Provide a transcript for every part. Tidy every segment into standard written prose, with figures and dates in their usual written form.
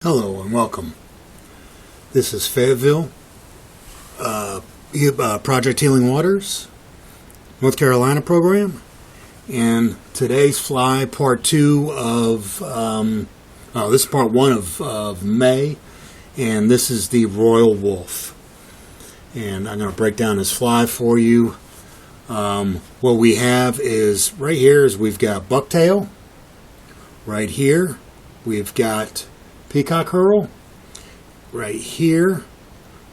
Hello and welcome. This is Fayetteville, Project Healing Waters, North Carolina program, and today's fly part 2 of, this is part 1 of May, and this is the Royal Wulff. And I'm going to break down this fly for you. What we have is, right here is we've got bucktail. Right here we've got peacock herl. Right here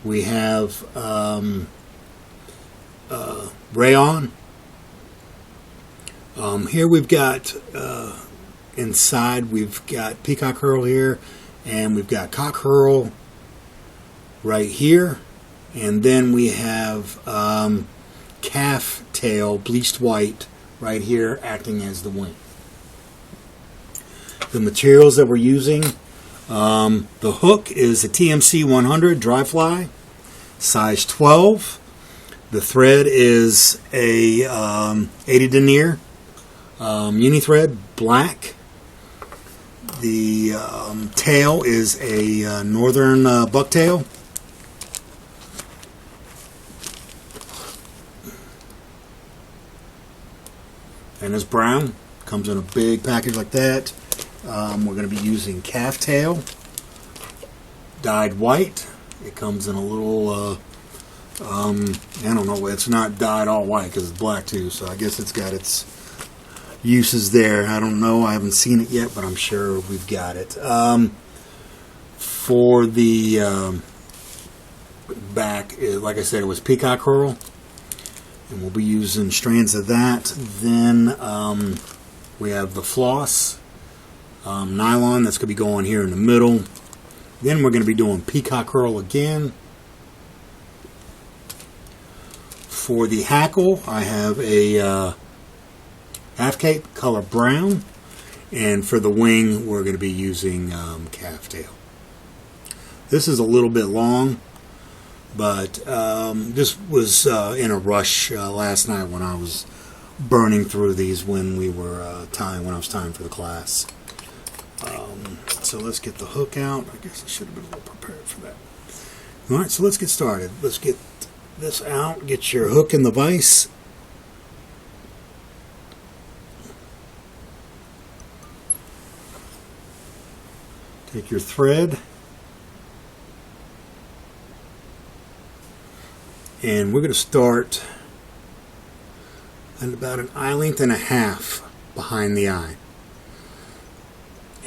we have rayon. Here we've got inside we've got peacock herl here, and we've got cock herl right here, and then we have calf tail bleached white right here acting as the wing. The materials that we're using, the hook is a TMC 100 dry fly, size 12. The thread is a 80 denier uni thread, black. The tail is a northern bucktail. And it's brown. Comes in a big package like that. We're going to be using calf tail, dyed white. It comes in a little, I don't know, it's not dyed all white because it's black too, so I guess it's got its uses there. I don't know, I haven't seen it yet, but I'm sure we've got it. For the back, like I said, it was peacock herl, and we'll be using strands of that. Then we have the floss. Nylon, that's going to be going here in the middle. Then we're going to be doing peacock herl again. For the hackle, I have a half cape color brown, and for the wing we're going to be using calf tail. This is a little bit long, but this was in a rush last night when I was burning through these when we were when I was tying for the class. So let's get the hook out. I guess I should have been a little prepared for that. Alright, so let's get started. Let's get this out. Get your hook in the vise. Take your thread. And we're going to start at about an eye length and a half behind the eye.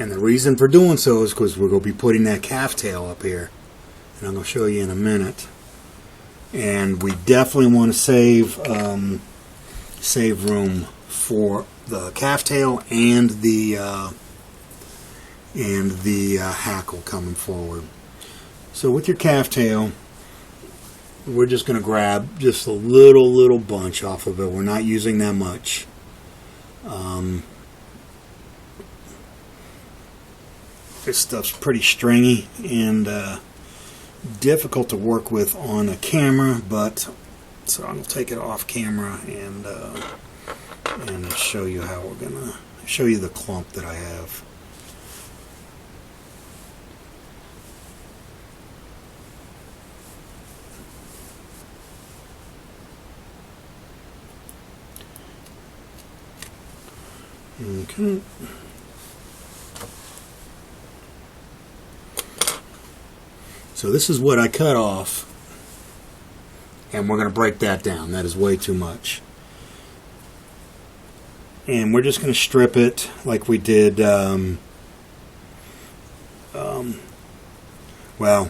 And the reason for doing so is because we're going to be putting that calf tail up here. And I'm going to show you in a minute. And we definitely want to save room for the calf tail and the hackle coming forward. So with your calf tail, we're just going to grab just a little bunch off of it. We're not using that much. This stuff's pretty stringy and difficult to work with on a camera, but so I'm going to take it off camera and show you how we're going to show you the clump that I have. Okay. So this is what I cut off, and we're going to break that down. That is way too much. And we're just going to strip it like we did, well,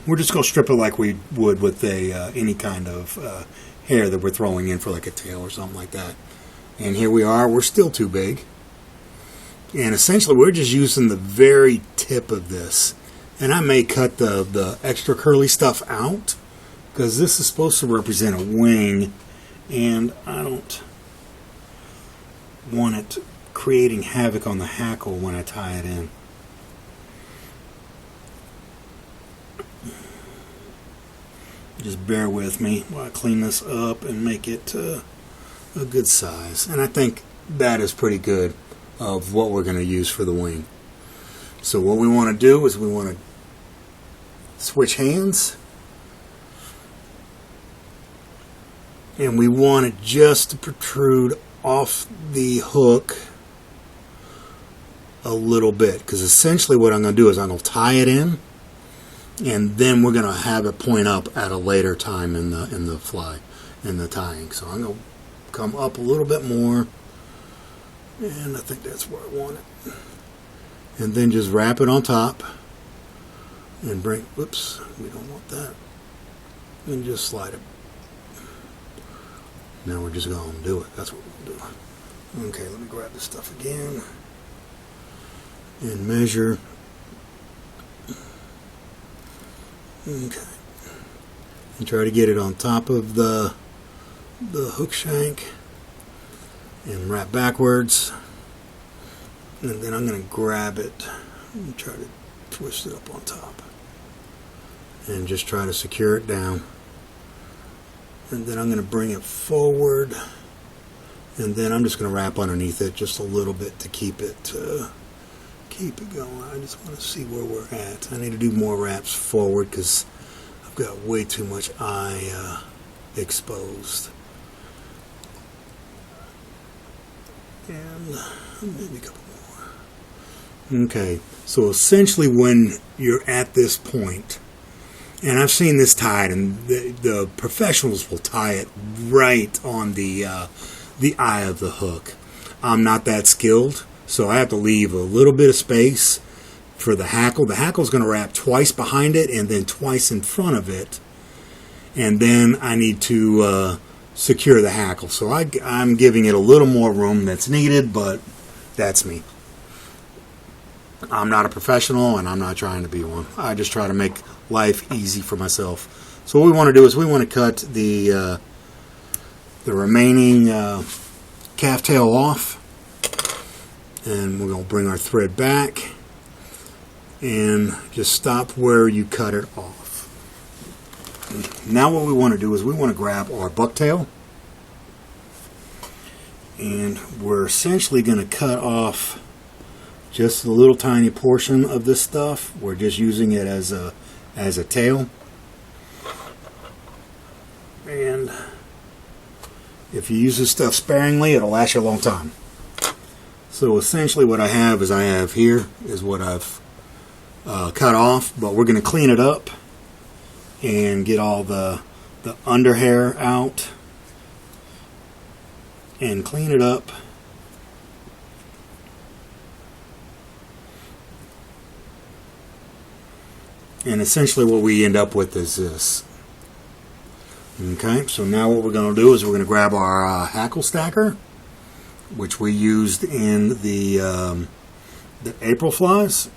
we're just going to strip it like we would with any kind of hair that we're throwing in for like a tail or something like that. And here we are. We're still too big. And essentially we're just using the very tip of this. And I may cut the extra curly stuff out because this is supposed to represent a wing, and I don't want it creating havoc on the hackle when I tie it in. Just bear with me while I clean this up and make it a good size. And I think that is pretty good of what we're going to use for the wing. So what we want to do is we want to switch hands. And we want it just to protrude off the hook a little bit, because essentially what I'm going to do is I'm going to tie it in, and then we're going to have it point up at a later time in the tying. So I'm going to come up a little bit more, and I think that's where I want it. And then just wrap it on top and bring, whoops, we don't want that, and just slide it. Now we're just going to do it. That's what we're going to do. Okay, let me grab this stuff again and measure. Okay. And try to get it on top of the hook shank and wrap backwards. And then I'm going to grab it and try to twist it up on top. And just try to secure it down. And then I'm going to bring it forward, and then I'm just going to wrap underneath it just a little bit to keep it going. I just want to see where we're at. I need to do more wraps forward because I've got way too much eye exposed. And maybe a couple more. Okay, so essentially when you're at this point, and I've seen this tied, and the professionals will tie it right on the eye of the hook. I'm not that skilled, so I have to leave a little bit of space for the hackle. The hackle's going to wrap twice behind it and then twice in front of it. And then I need to secure the hackle. So I'm giving it a little more room that's needed, but that's me. I'm not a professional, and I'm not trying to be one. I just try to make life easy for myself. So what we want to do is we want to cut the remaining calf tail off, and we're going to bring our thread back and just stop where you cut it off. Now what we want to do is we want to grab our bucktail, and we're essentially going to cut off just a little tiny portion of this stuff. We're just using it as a tail. And if you use this stuff sparingly, it'll last you a long time. So essentially what I have here is what I've cut off, but we're going to clean it up and get all the under hair out and clean it up. And essentially what we end up with is this. Okay, so now what we're going to do is we're going to grab our hackle stacker, which we used in the April flies,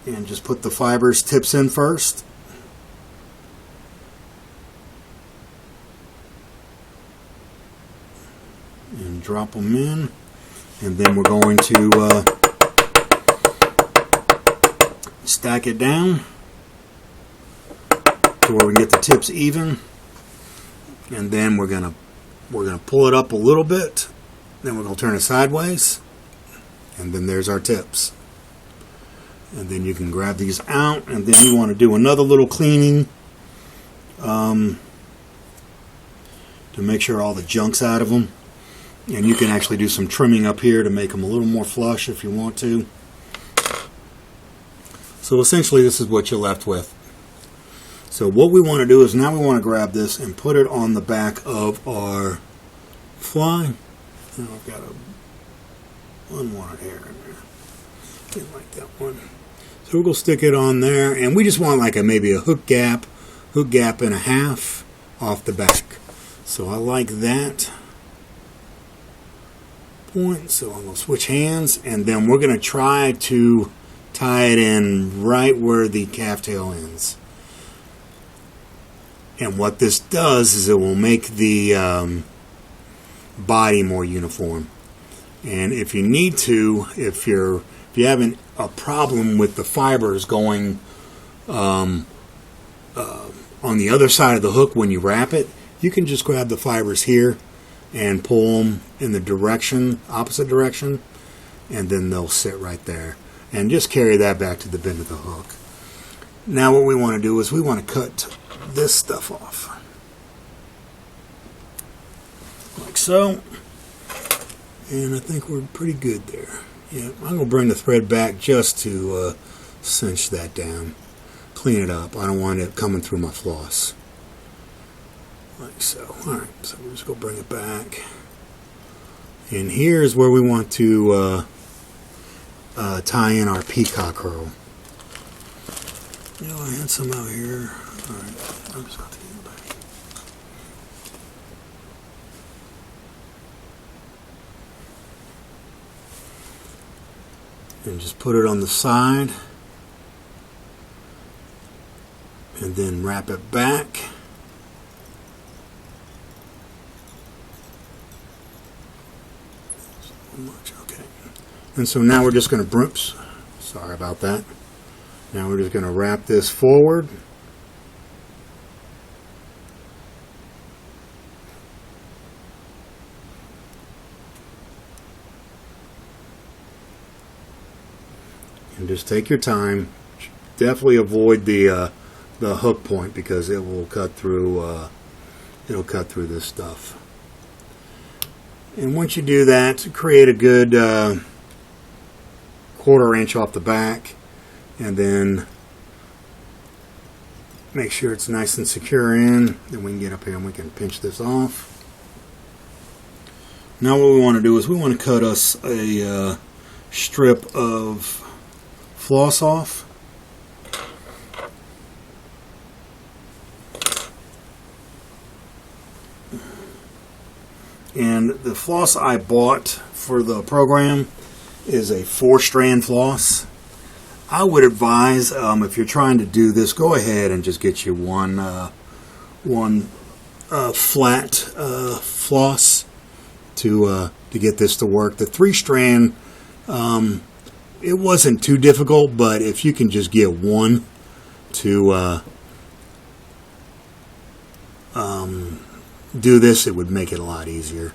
and just put the fibers tips in first. And drop them in. And then we're going to stack it down to where we can get the tips even, and then we're gonna pull it up a little bit, then we're gonna turn it sideways, and then there's our tips. And then you can grab these out, and then you want to do another little cleaning to make sure all the junk's out of them, and you can actually do some trimming up here to make them a little more flush if you want to. So essentially this is what you're left with. So what we want to do is now we want to grab this and put it on the back of our fly. Now I've got a unwanted hair in there. Didn't like that one. So we're going to stick it on there, and we just want like maybe a hook gap and a half off the back. So I like that point. So I'm going to switch hands, and then we're going to try to tie it in right where the calf tail ends. And what this does is it will make the body more uniform. And if you need to, if you're having a problem with the fibers going on the other side of the hook when you wrap it, you can just grab the fibers here and pull them in the opposite direction, and then they'll sit right there. And just carry that back to the bend of the hook. Now what we want to do is we want to cut this stuff off. Like so. And I think we're pretty good there. Yeah, I'm going to bring the thread back just to cinch that down. Clean it up. I don't want it coming through my floss. Like so. Alright, so we're just going to bring it back. And here's where we want to tie in our peacock curl. You know, I had some out here. Alright, I'm just going to take it back. And just put it on the side. And then wrap it back. Much, okay. And so now we're just going to, oops, sorry about that. Now we're just going to wrap this forward. And just take your time. Definitely avoid the hook point because it will cut through. It'll cut through this stuff. And once you do that, create a good 1/4 inch off the back, and then make sure it's nice and secure in. Then we can get up here and we can pinch this off. Now what we want to do is we want to cut us a strip of floss off. And the floss I bought for the program is a 4-strand floss. I would advise, if you're trying to do this, go ahead and just get you one flat floss to get this to work. The 3-strand, it wasn't too difficult, but if you can just get one to do this, it would make it a lot easier.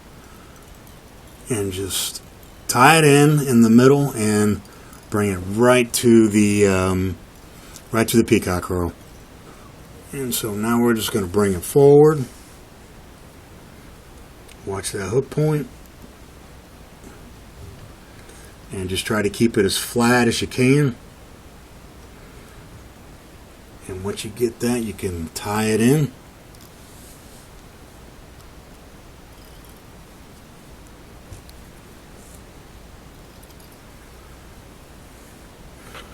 And just tie it in the middle and bring it right to the peacock curl. And so now we're just going to bring it forward. Watch that hook point. And just try to keep it as flat as you can. And once you get that, you can tie it in.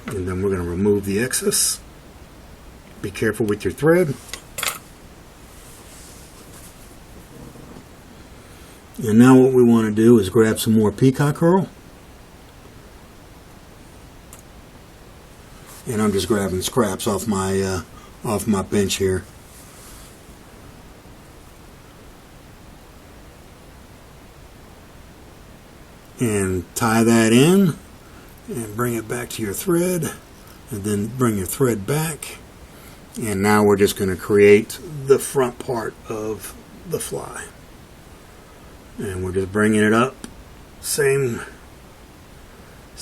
And then we're going to remove the excess. Be careful with your thread. And now what we want to do is grab some more peacock curl. And I'm just grabbing scraps off my bench here. And tie that in. And bring it back to your thread, and then bring your thread back. And now we're just going to create the front part of the fly. And we're just bringing it up. Same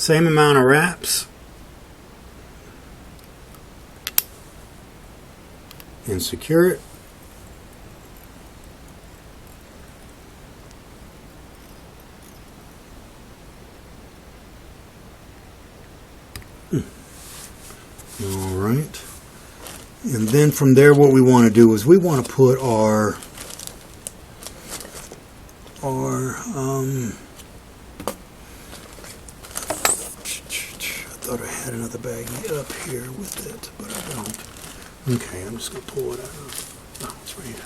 amount of wraps. And secure it. Alright, and then from there what we want to do is we want to put our I thought I had another baggie up here with it, but I don't. Okay, I'm just going to pull it out. Oh, it's right here.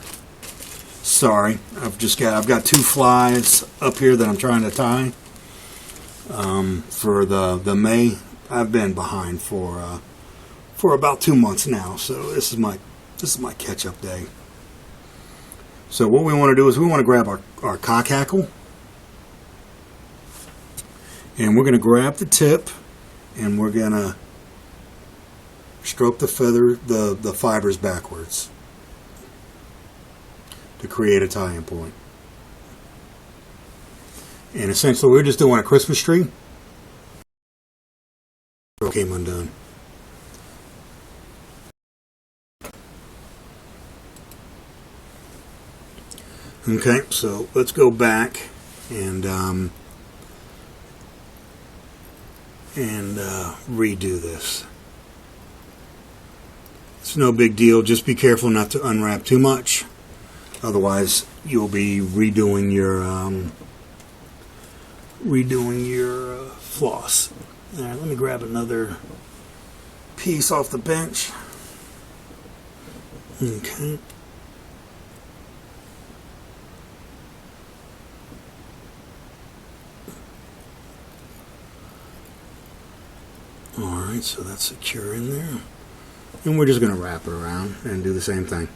Sorry, I've got 2 flies up here that I'm trying to tie for the May. I've been behind for about 2 months now, so this is my catch-up day. So what we want to do is we want to grab our cock hackle, and we're going to grab the tip, and we're going to stroke the feather, the fibers backwards to create a tie-in point. And essentially we're just doing a Christmas tree. Came undone. Okay, so let's go back and redo this. It's no big deal. Just be careful not to unwrap too much. Otherwise, you'll be redoing your floss. All right, let me grab another piece off the bench. Okay. Alright, so that's secure in there. And we're just going to wrap it around and do the same thing.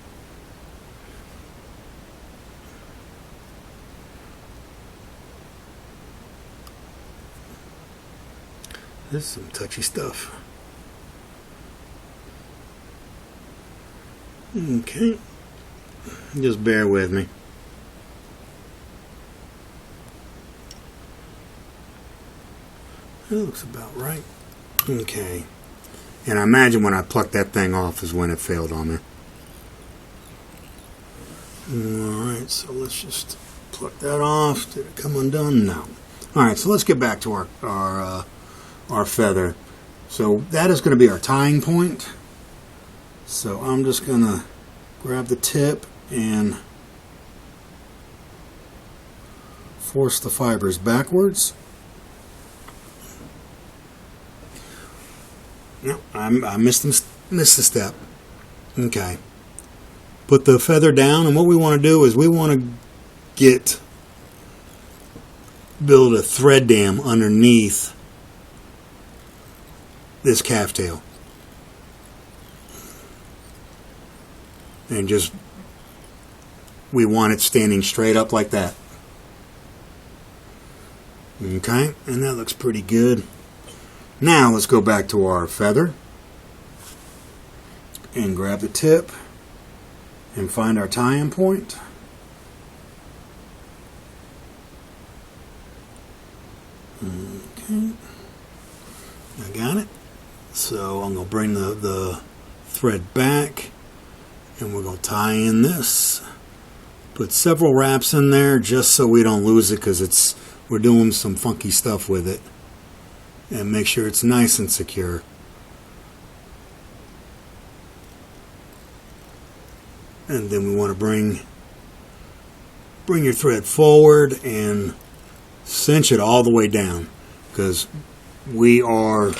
This is some touchy stuff. Okay. Just bear with me. That looks about right. Okay. And I imagine when I plucked that thing off is when it failed on me. Alright, so let's just pluck that off. Did it come undone? No. Alright, so let's get back to our feather. So that is going to be our tying point. So I'm just going to grab the tip and force the fibers backwards. No, I missed a step. Okay. Put the feather down, and what we want to do is we want to build a thread dam underneath this calf tail. And we want it standing straight up like that. Okay, and that looks pretty good. Now let's go back to our feather and grab the tip and find our tie-in point. Okay, I got it. So I'm going to bring the thread back and we're going to tie in this. Put several wraps in there just so we don't lose it, because we're doing some funky stuff with it. And make sure it's nice and secure. And then we want to bring your thread forward and cinch it all the way down, because we are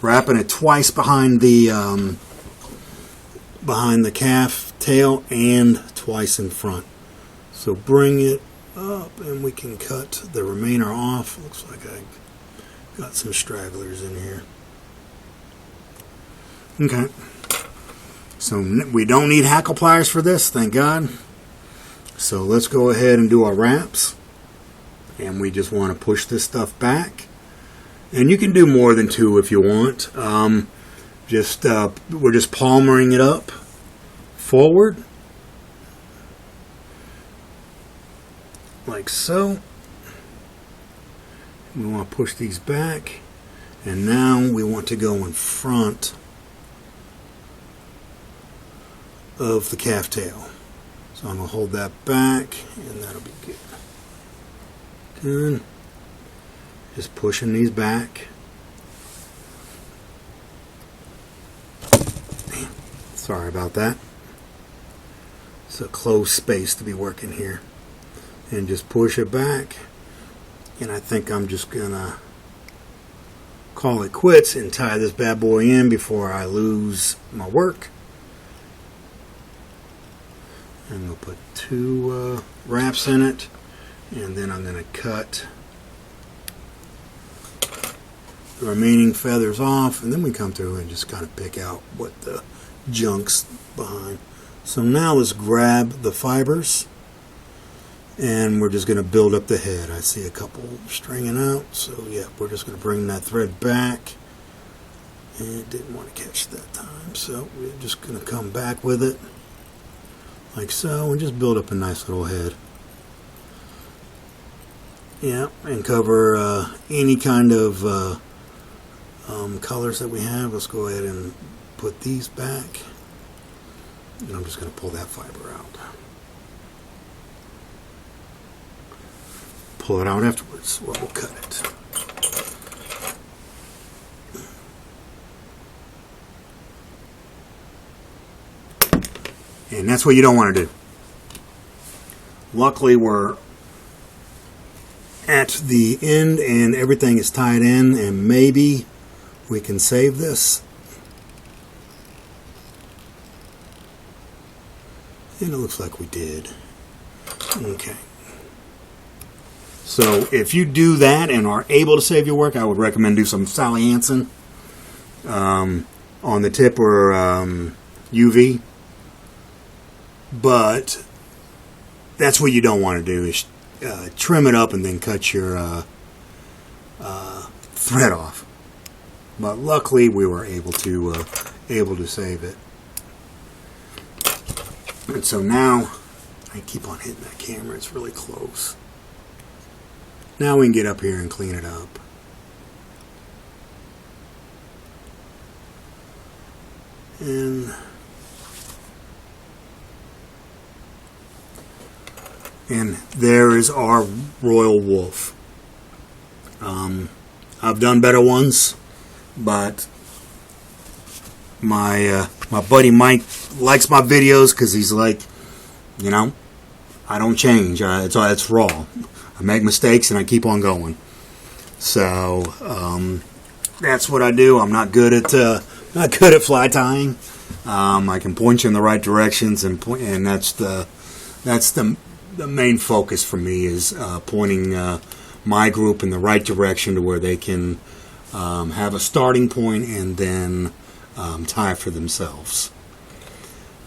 wrapping it twice behind the calf tail and twice in front. So bring it up and we can cut the remainder off. Looks like I got some stragglers in here. Okay. So we don't need hackle pliers for this, thank God. So let's go ahead and do our wraps. And we just want to push this stuff back. And you can do more than two if you want. We're just palmering it up forward. Like so. We want to push these back, and now we want to go in front of the calf tail. So I'm going to hold that back, and that'll be good. Good. Just pushing these back. Damn. Sorry about that. It's a closed space to be working here. And just push it back. And I think I'm just going to call it quits and tie this bad boy in before I lose my work. I'm going to put two wraps in it. And then I'm going to cut the remaining feathers off. And then we come through and just kind of pick out what the junk's behind. So now let's grab the fibers. And we're just going to build up the head. I see a couple stringing out. So yeah, we're just going to bring that thread back. And it didn't want to catch that time. So we're just going to come back with it. Like so. And just build up a nice little head. Yeah, and cover any kind of colors that we have. Let's go ahead and put these back. And I'm just going to pull that fiber out. pull it out afterwards, or we'll cut it. And that's what you don't want to do. Luckily, we're at the end and everything is tied in, and maybe we can save this. And it looks like we did. Okay. So if you do that and are able to save your work, I would recommend do some Sally Hansen on the tip or UV. But that's what you don't want to do, is trim it up and then cut your thread off. But luckily we were able to save it. And so now, I keep on hitting that camera, it's really close. Now we can get up here and clean it up. And there is our Royal Wulff. I've done better ones, but my buddy Mike likes my videos because he's like, you know, I don't change. It's raw. I make mistakes and I keep on going. So that's what I do. I'm not good at fly tying. I can point you in the right directions, and that's the main focus for me, is pointing my group in the right direction to where they can have a starting point and then tie for themselves.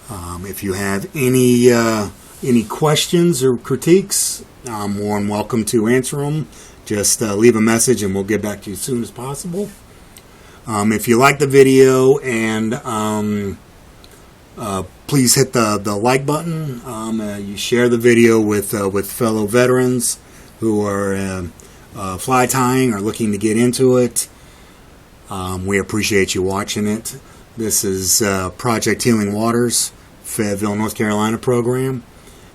If you have any questions or critiques, I'm more than welcome to answer them. Just leave a message and we'll get back to you as soon as possible. If you like the video, and please hit the like button. You share the video with fellow veterans who are fly tying or looking to get into it. We appreciate you watching it. This is Project Healing Waters, Fayetteville, North Carolina program,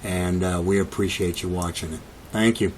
and we appreciate you watching it. Thank you.